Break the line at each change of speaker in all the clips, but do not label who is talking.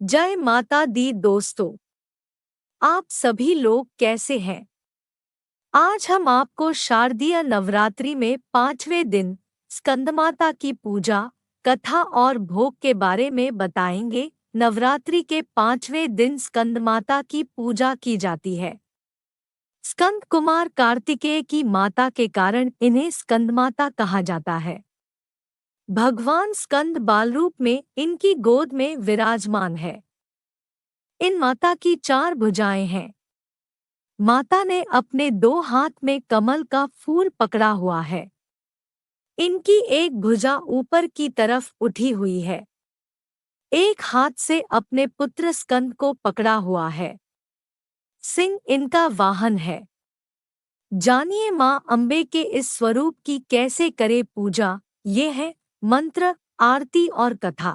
जय माता दी दोस्तों, आप सभी लोग कैसे हैं? आज हम आपको शारदीय नवरात्रि में 5वें दिन स्कंदमाता की पूजा, कथा और भोग के बारे में बताएंगे। नवरात्रि के 5वें दिन स्कंदमाता की पूजा की जाती है। स्कंद कुमार कार्तिकेय की माता के कारण इन्हें स्कंदमाता कहा जाता है। भगवान स्कंद बालरूप में इनकी गोद में विराजमान है। इन माता की 4 भुजाएं हैं। माता ने अपने 2 हाथ में कमल का फूल पकड़ा हुआ है। इनकी एक भुजा ऊपर की तरफ उठी हुई है। एक हाथ से अपने पुत्र स्कंद को पकड़ा हुआ है। सिंह इनका वाहन है। जानिए मां अम्बे के इस स्वरूप की कैसे करे पूजा। ये है मंत्र, आरती और कथा।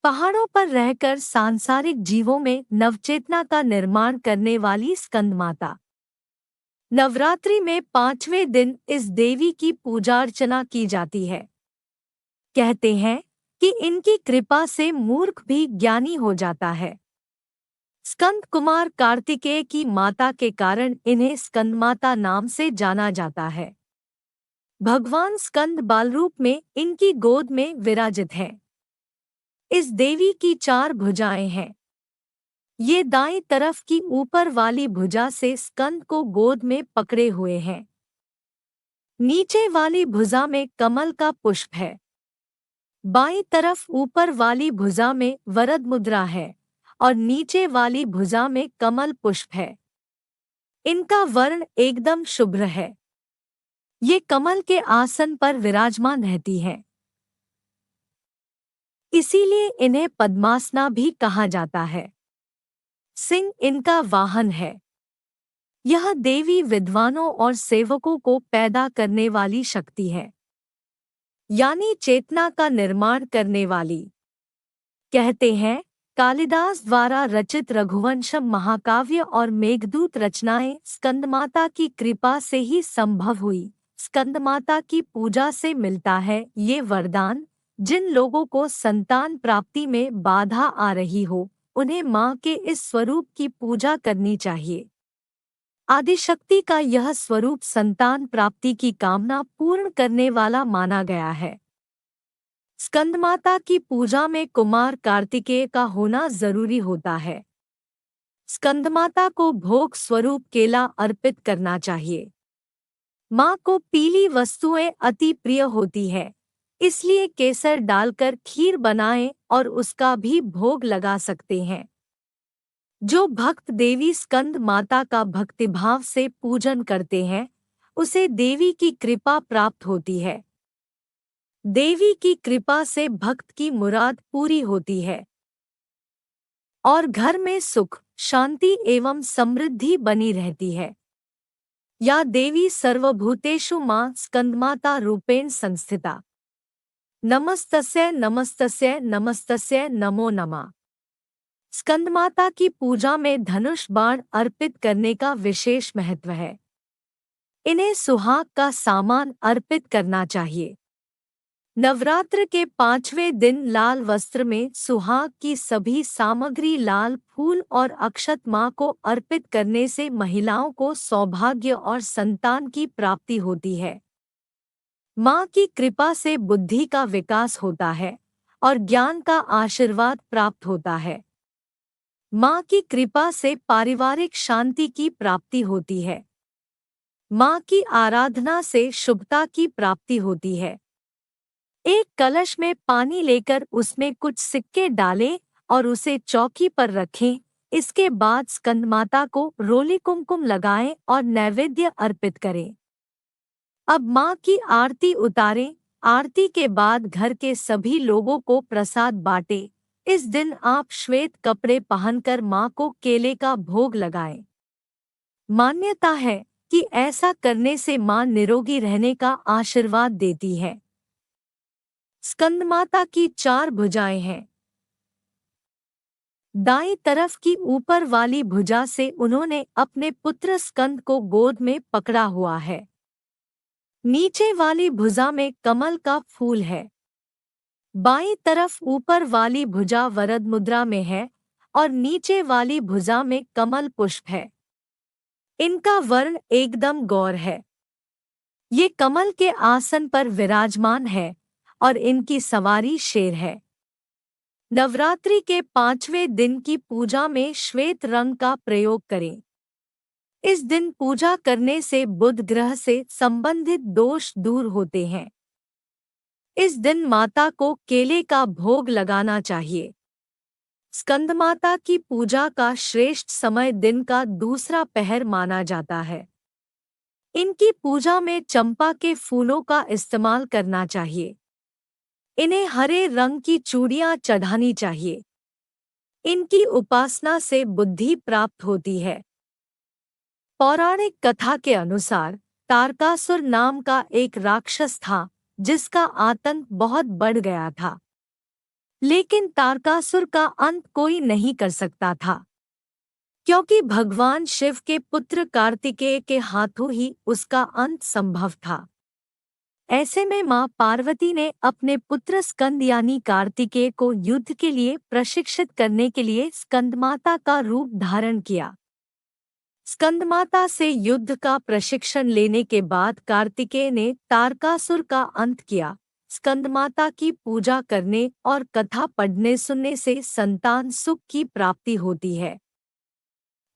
पहाड़ों पर रहकर सांसारिक जीवों में नवचेतना का निर्माण करने वाली स्कंदमाता। नवरात्रि में 5वें दिन इस देवी की पूजा अर्चना की जाती है। कहते हैं कि इनकी कृपा से मूर्ख भी ज्ञानी हो जाता है। स्कंद कुमार कार्तिकेय की माता के कारण इन्हें स्कंदमाता नाम से जाना जाता है। भगवान स्कंद बालरूप में इनकी गोद में विराजित हैं। इस देवी की 4 भुजाएं हैं। ये दाईं तरफ की ऊपर वाली भुजा से स्कंद को गोद में पकड़े हुए हैं। नीचे वाली भुजा में कमल का पुष्प है। बाईं तरफ ऊपर वाली भुजा में वरद मुद्रा है और नीचे वाली भुजा में कमल पुष्प है। इनका वर्ण एकदम शुभ्र है। ये कमल के आसन पर विराजमान रहती हैं। इसीलिए इन्हें पद्मासना भी कहा जाता है। सिंह इनका वाहन है। यह देवी विद्वानों और सेवकों को पैदा करने वाली शक्ति है, यानी चेतना का निर्माण करने वाली। कहते हैं कालिदास द्वारा रचित रघुवंशम महाकाव्य और मेघदूत रचनाएं स्कंदमाता की कृपा से ही संभव हुई। स्कंदमाता की पूजा से मिलता है ये वरदान। जिन लोगों को संतान प्राप्ति में बाधा आ रही हो, उन्हें मां के इस स्वरूप की पूजा करनी चाहिए। आदिशक्ति का यह स्वरूप संतान प्राप्ति की कामना पूर्ण करने वाला माना गया है। स्कंदमाता की पूजा में कुमार कार्तिकेय का होना जरूरी होता है। स्कंदमाता को भोग स्वरूप केला अर्पित करना चाहिए। मां को पीली वस्तुएं अति प्रिय होती है, इसलिए केसर डालकर खीर बनाएं और उसका भी भोग लगा सकते हैं। जो भक्त देवी स्कंद माता का भक्तिभाव से पूजन करते हैं, उसे देवी की कृपा प्राप्त होती है। देवी की कृपा से भक्त की मुराद पूरी होती है और घर में सुख, शांति एवं समृद्धि बनी रहती है। या देवी सर्वभूतेषु मां स्कंदमाता रूपेण संस्थिता। नमस्तस्यै नमस्तस्यै नमस्तस्यै नमो नमः। स्कंदमाता की पूजा में धनुष बाण अर्पित करने का विशेष महत्व है। इन्हें सुहाग का सामान अर्पित करना चाहिए। नवरात्र के 5वें दिन लाल वस्त्र में सुहाग की सभी सामग्री, लाल फूल और अक्षत मां को अर्पित करने से महिलाओं को सौभाग्य और संतान की प्राप्ति होती है। मां की कृपा से बुद्धि का विकास होता है और ज्ञान का आशीर्वाद प्राप्त होता है। मां की कृपा से पारिवारिक शांति की प्राप्ति होती है। मां की आराधना से शुभता की प्राप्ति होती है। एक कलश में पानी लेकर उसमें कुछ सिक्के डालें और उसे चौकी पर रखें। इसके बाद स्कंदमाता को रोली कुमकुम लगाएं और नैवेद्य अर्पित करें। अब मां की आरती उतारें। आरती के बाद घर के सभी लोगों को प्रसाद बांटें। इस दिन आप श्वेत कपड़े पहनकर मां को केले का भोग लगाएं। मान्यता है कि ऐसा करने से मां निरोगी रहने का आशीर्वाद देती है। स्कंदमाता की 4 भुजाएं हैं। दाईं तरफ की ऊपर वाली भुजा से उन्होंने अपने पुत्र स्कंद को गोद में पकड़ा हुआ है। नीचे वाली भुजा में कमल का फूल है। बाईं तरफ ऊपर वाली भुजा वरद मुद्रा में है और नीचे वाली भुजा में कमल पुष्प है। इनका वर्ण एकदम गौर है। ये कमल के आसन पर विराजमान है और इनकी सवारी शेर है। नवरात्रि के 5वें दिन की पूजा में श्वेत रंग का प्रयोग करें। इस दिन पूजा करने से बुध ग्रह से संबंधित दोष दूर होते हैं। इस दिन माता को केले का भोग लगाना चाहिए। स्कंदमाता की पूजा का श्रेष्ठ समय दिन का दूसरा पहर माना जाता है। इनकी पूजा में चंपा के फूलों का इस्तेमाल करना चाहिए। इन्हें हरे रंग की चूड़ियां चढ़ानी चाहिए। इनकी उपासना से बुद्धि प्राप्त होती है। पौराणिक कथा के अनुसार तारकासुर नाम का एक राक्षस था जिसका आतंक बहुत बढ़ गया था। लेकिन तारकासुर का अंत कोई नहीं कर सकता था, क्योंकि भगवान शिव के पुत्र कार्तिकेय के हाथों ही उसका अंत संभव था। ऐसे में मां पार्वती ने अपने पुत्र स्कंद यानी कार्तिकेय को युद्ध के लिए प्रशिक्षित करने के लिए स्कंदमाता का रूप धारण किया। स्कंदमाता से युद्ध का प्रशिक्षण लेने के बाद कार्तिकेय ने तारकासुर का अंत किया। स्कंदमाता की पूजा करने और कथा पढ़ने सुनने से संतान सुख की प्राप्ति होती है।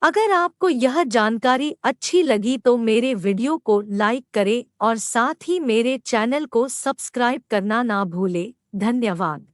अगर आपको यह जानकारी अच्छी लगी तो मेरे वीडियो को लाइक करें और साथ ही मेरे चैनल को सब्सक्राइब करना ना भूलें। धन्यवाद।